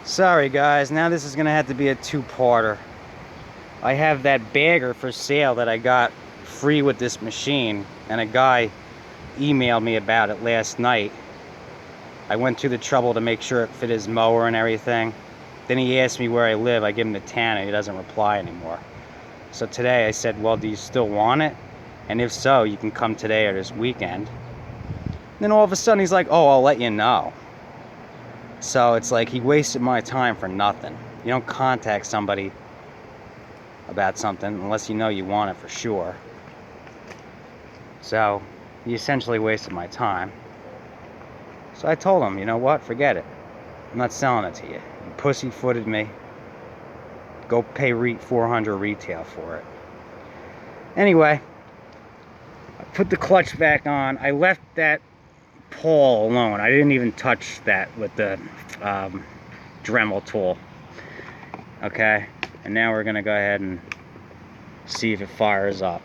Sorry guys, now this is gonna have to be a two-parter. I have that bagger for sale that I got free with this machine, and a guy emailed me about it last night. I went through the trouble to make sure it fit his mower and everything. Then he asked me where I live. I give him the town and he doesn't reply anymore. So today I said, well, do you still want it? And if so, you can come today or this weekend. And then all of a sudden he's like, oh, I'll let you know. So it's like he wasted my time for nothing. You don't contact somebody about something unless you know you want it for sure. So he essentially wasted my time. So I told him, you know what, forget it. I'm not selling it to you. You pussyfooted me. Go pay $400 retail for it. Anyway, I put the clutch back on. I left that pawl alone. I didn't even touch that with the Dremel tool. Okay, and now we're gonna go ahead and see if it fires up.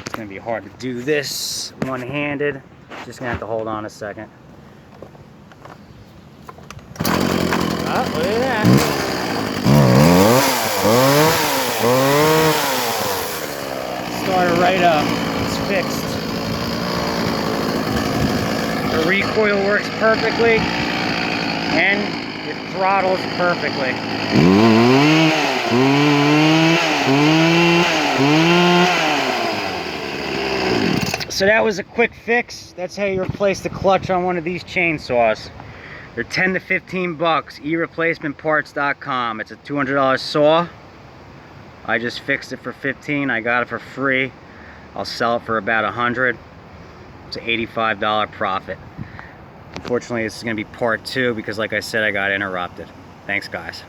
It's gonna be hard to do this one-handed. Just gonna have to hold on a second. Oh, look at that. Started right up. It's fixed. The recoil works perfectly, and it throttles perfectly. So that was a quick fix. That's how you replace the clutch on one of these chainsaws. They're 10 to 15 bucks. eReplacementParts.com. It's a $200 saw. I just fixed it for 15. I got it for free. I'll sell it for about 100. It's an $85 profit. Unfortunately, this is going to be part 2 because, like I said, I got interrupted. Thanks, guys.